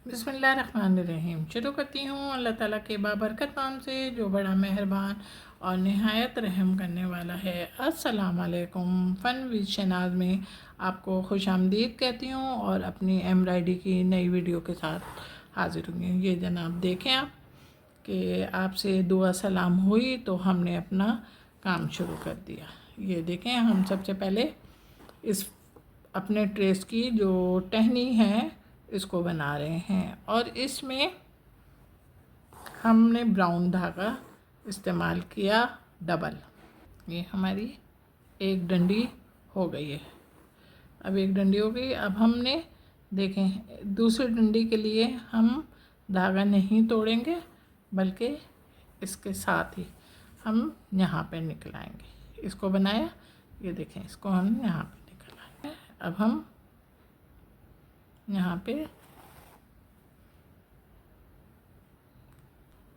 बिस्मिल्लाहिर्रहमानिर्रहीम। शुरू करती हूँ अल्लाह ताला के बाबरकत नाम से जो बड़ा मेहरबान और नहायत रहम करने वाला है। अस्सलाम वालेकुम। फ़न विद शनाज़ में आपको खुश आमदीद कहती हूँ और अपनी एम्ब्रॉयडरी की नई वीडियो के साथ हाजिर हुई। ये जनाब देखें आप कि आपसे दुआ सलाम हुई तो हमने अपना काम शुरू कर दिया। ये देखें, हम सबसे पहले इस अपने ड्रेस की जो टहनी है इसको बना रहे हैं और इसमें हमने ब्राउन धागा इस्तेमाल किया डबल। ये हमारी एक डंडी हो गई है। अब एक डंडी हो गई। अब हमने देखें दूसरी डंडी के लिए हम धागा नहीं तोड़ेंगे बल्कि इसके साथ ही हम यहाँ पे निकलाएंगे। इसको बनाया, ये देखें, इसको हम यहाँ पे निकलाएंगे। अब हम यहाँ पे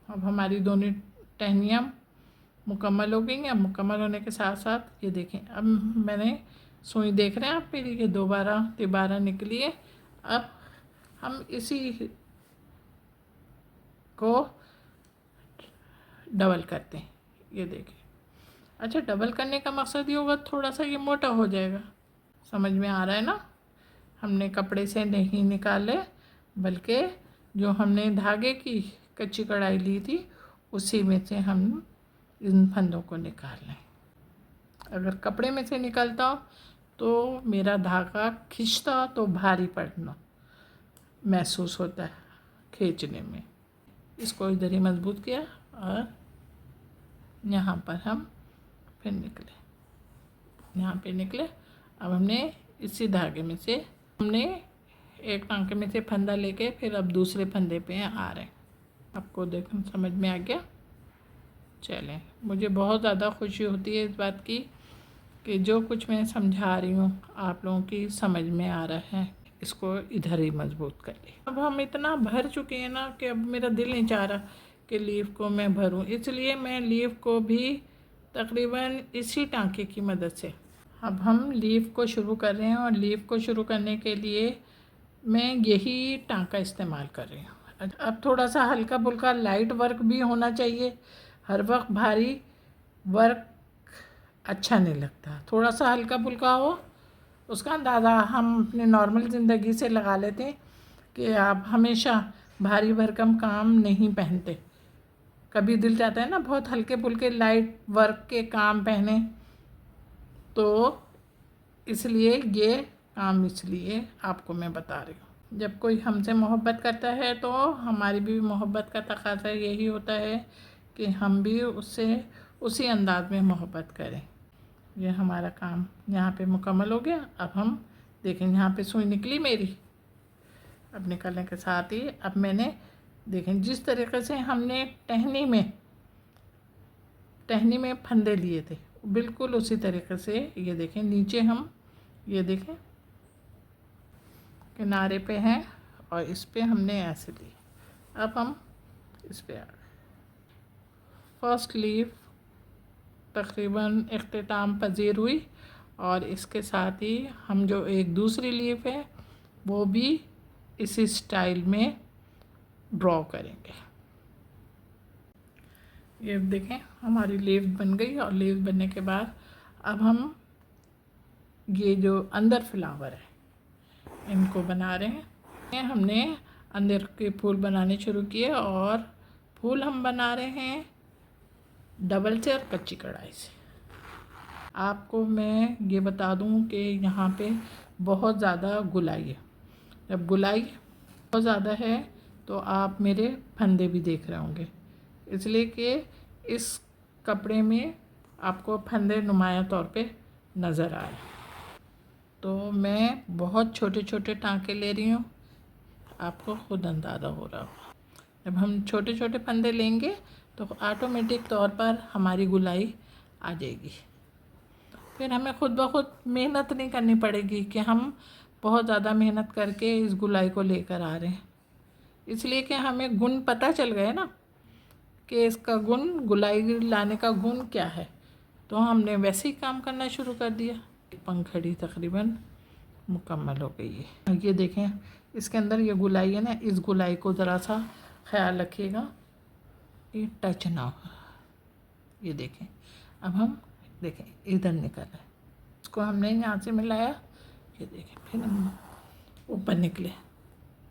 अब हमारी दोनों टहनियाँ मुकम्मल हो गई हैं। अब मुकम्मल होने के साथ साथ ये देखें, अब मैंने सुई देख रहे हैं आप मेरी, ये दोबारा तिबारा निकली है। अब हम इसी को डबल करते हैं। ये देखें, अच्छा, डबल करने का मकसद ये होगा थोड़ा सा ये मोटा हो जाएगा। समझ में आ रहा है ना? हमने कपड़े से नहीं निकाले बल्कि जो हमने धागे की कच्ची कढ़ाई ली थी उसी में से हम इन फंदों को निकाल लें। अगर कपड़े में से निकलता तो मेरा धागा खींचता तो भारी पड़ना महसूस होता है खींचने में। इसको इधर ही मजबूत किया और यहाँ पर हम फिर निकले, यहाँ पे निकले। अब हमने इसी धागे में से हमने एक टांके में से फंदा लेके फिर अब दूसरे फंदे पे आ रहे हैं। आपको देखो समझ में आ गया? चलें, मुझे बहुत ज़्यादा खुशी होती है इस बात की कि जो कुछ मैं समझा रही हूँ आप लोगों की समझ में आ रहा है। इसको इधर ही मजबूत कर ले। अब हम इतना भर चुके हैं ना कि अब मेरा दिल नहीं चाह रहा कि लीफ को मैं भरूं, इसलिए मैं लीफ को भी तकरीबन इसी टांके की मदद से अब हम लीफ को शुरू कर रहे हैं। और लीफ को शुरू करने के लिए मैं यही टांका इस्तेमाल कर रही हूँ। अब थोड़ा सा हल्का फुल्का लाइट वर्क भी होना चाहिए। हर वक्त भारी वर्क अच्छा नहीं लगता, थोड़ा सा हल्का फुल्का हो। उसका अंदाज़ा हम अपने नॉर्मल ज़िंदगी से लगा लेते हैं कि आप हमेशा भारी भरकम काम नहीं पहनते। कभी दिल चाहता है ना बहुत हल्के फुल्के लाइट वर्क के काम पहने, तो इसलिए ये काम इसलिए आपको मैं बता रही हूँ। जब कोई हमसे मोहब्बत करता है तो हमारी भी मोहब्बत का तकाज़ा यही होता है कि हम भी उससे उसी अंदाज में मोहब्बत करें। ये हमारा काम यहाँ पे मुकम्मल हो गया। अब हम देखें, यहाँ पे सुई निकली मेरी। अब निकलने के साथ ही अब मैंने देखें जिस तरीके से हमने टहनी में फंदे लिए थे बिल्कुल उसी तरीके से ये देखें नीचे हम ये देखें किनारे पे हैं और इस पे हमने ऐसे ली। अब हम इस पे आ गए। फर्स्ट लीफ तकरीबन इख्तिताम पजीर हुई और इसके साथ ही हम जो एक दूसरी लीफ है वो भी इसी स्टाइल में ड्रॉ करेंगे। ये देखें हमारी लीफ बन गई और लीफ बनने के बाद अब हम ये जो अंदर फ्लावर है इनको बना रहे हैं। हमने अंदर के फूल बनाने शुरू किए और फूल हम बना रहे हैं डबल से और कच्ची कढ़ाई से। आपको मैं ये बता दूं कि यहाँ पे बहुत ज़्यादा गुलाई है। जब गुलाई बहुत ज़्यादा है तो आप मेरे फंदे भी देख रहे होंगे, इसलिए कि इस कपड़े में आपको फंदे नुमाया तौर पे नज़र आए। तो मैं बहुत छोटे छोटे टांके ले रही हूँ, आपको खुद अंदाज़ा हो रहा होगा। जब हम छोटे छोटे फंदे लेंगे तो ऑटोमेटिक तौर पर हमारी गुलाई आ जाएगी। फिर हमें खुद ब खुद मेहनत नहीं करनी पड़ेगी कि हम बहुत ज़्यादा मेहनत करके इस गुलाई को लेकर आ रहे हैं, इसलिए कि हमें गुण पता चल गए ना कि इसका गुण, गुलाई लाने का गुण क्या है, तो हमने वैसे ही काम करना शुरू कर दिया। पंखड़ी तकरीबन मुकम्मल हो गई है। ये देखें इसके अंदर ये गुलाई है ना, इस गुलाई को ज़रा सा ख्याल रखिएगा ये टच ना हो। ये देखें, अब हम देखें इधर निकला, इसको हमने यहाँ से मिलाया, ये देखें फिर हम ऊपर निकले।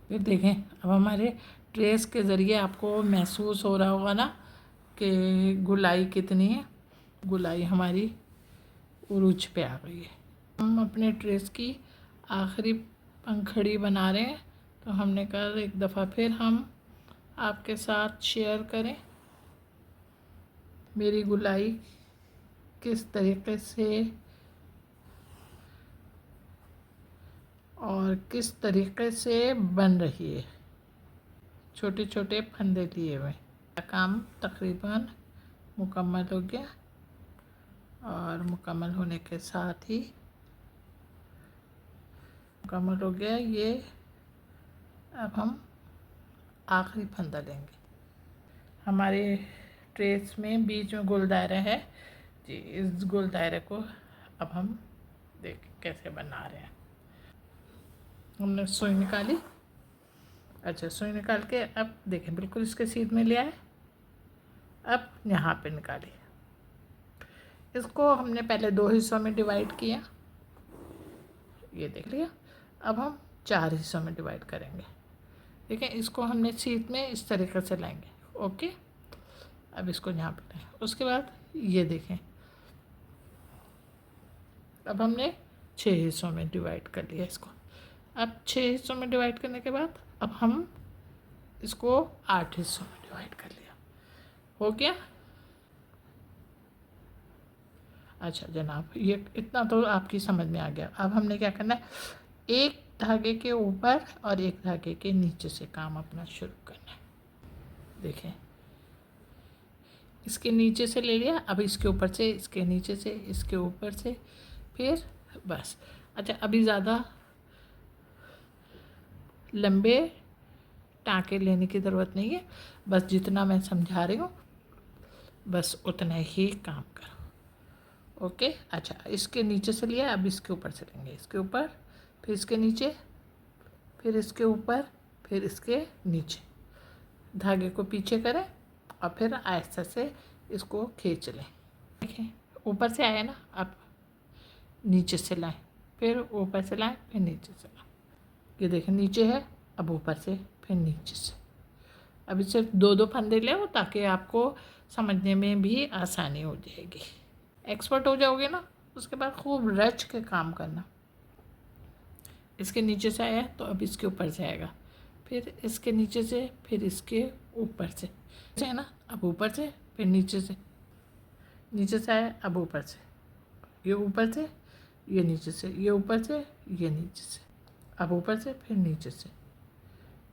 फिर देखें अब हमारे ट्रेस के ज़रिए आपको महसूस हो रहा होगा ना कि गुलाई कितनी है। गुलाई हमारी उरूज पे आ गई है। हम अपने ट्रेस की आखिरी पंखड़ी बना रहे हैं, तो हमने कहा एक दफ़ा फिर हम आपके साथ शेयर करें मेरी गुलाई किस तरीके से और किस तरीके से बन रही है। छोटे छोटे फंदे लिए हुए, काम तकरीबन मुकम्मल हो गया और मुकम्मल होने के साथ ही मुकम्मल हो गया ये। अब हम आखिरी फंदा लेंगे। हमारे ट्रेस में बीच में गोल दायरा है जी, इस गोल दायरे को अब हम देखें कैसे बना रहे हैं। हमने सुई निकाली, अच्छा सुई निकाल के अब देखें बिल्कुल इसके सीध में लिया है। अब यहाँ पे निकाली, इसको हमने पहले 2 हिस्सों में डिवाइड किया, ये देख लिया। अब हम 4 हिस्सों में डिवाइड करेंगे। ठीक है, इसको हमने सीध में इस तरीके से लाएंगे। ओके, अब इसको यहाँ पे लाएं। उसके बाद ये देखें अब हमने 6 हिस्सों में डिवाइड कर लिया इसको। अब 6 हिस्सों में डिवाइड करने के बाद अब हम इसको 8 हिस्सों में डिवाइड कर लिया। हो गया। अच्छा जनाब, ये इतना तो आपकी समझ में आ गया। अब हमने क्या करना है, एक धागे के ऊपर और एक धागे के नीचे से काम अपना शुरू करना है। देखें इसके नीचे से ले लिया, अब इसके ऊपर से, इसके नीचे से, इसके ऊपर से, फिर बस। अच्छा अभी ज़्यादा लंबे टाँके लेने की ज़रूरत नहीं है, बस जितना मैं समझा रही हूँ बस उतना ही काम करो। ओके, अच्छा इसके नीचे से लिया, अब इसके ऊपर से लेंगे, इसके ऊपर, फिर इसके नीचे, फिर इसके ऊपर, फिर इसके नीचे। धागे को पीछे करें और फिर आहिस्ता से इसको खींच लें। देखें ऊपर से आया ना, अब नीचे से लाएं, फिर ऊपर से लाएं, फिर नीचे से लाएं। ये देखें नीचे है, अब ऊपर से, फिर नीचे से। अब इसे 2-2 फंदे ले ताकि आपको समझने में भी आसानी हो जाएगी। एक्सपर्ट हो जाओगे ना, उसके बाद खूब रच के काम करना। इसके नीचे से आया तो अब इसके ऊपर से आएगा, फिर इसके नीचे से, फिर इसके ऊपर से है ना, अब ऊपर से, फिर नीचे से, नीचे से आया, अब ऊपर से, ये ऊपर से, ये नीचे से, ये ऊपर से, ये नीचे से, अब ऊपर से, फिर नीचे से,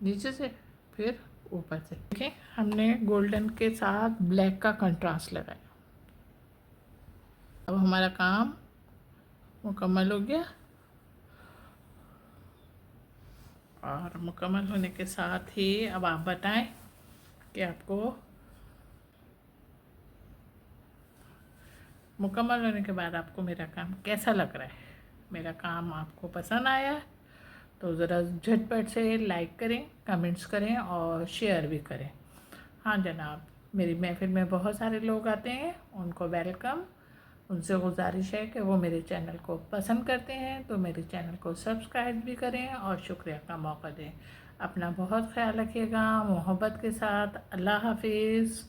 नीचे से, फिर ऊपर से। देखें हमने गोल्डन के साथ ब्लैक का कंट्रास्ट लगाया। अब हमारा काम मुकम्मल हो गया और मुकम्मल होने के साथ ही अब आप बताएं कि आपको मुकम्मल होने के बाद आपको मेरा काम कैसा लग रहा है। मेरा काम आपको पसंद आया तो ज़रा झटपट से लाइक करें, कमेंट्स करें और शेयर भी करें। हाँ जनाब, मेरी महफिल में बहुत सारे लोग आते हैं, उनको वेलकम। उनसे गुजारिश है कि वो मेरे चैनल को पसंद करते हैं तो मेरे चैनल को सब्सक्राइब भी करें और शुक्रिया का मौका दें। अपना बहुत ख्याल रखिएगा, मोहब्बत के साथ। अल्लाह हाफिज़।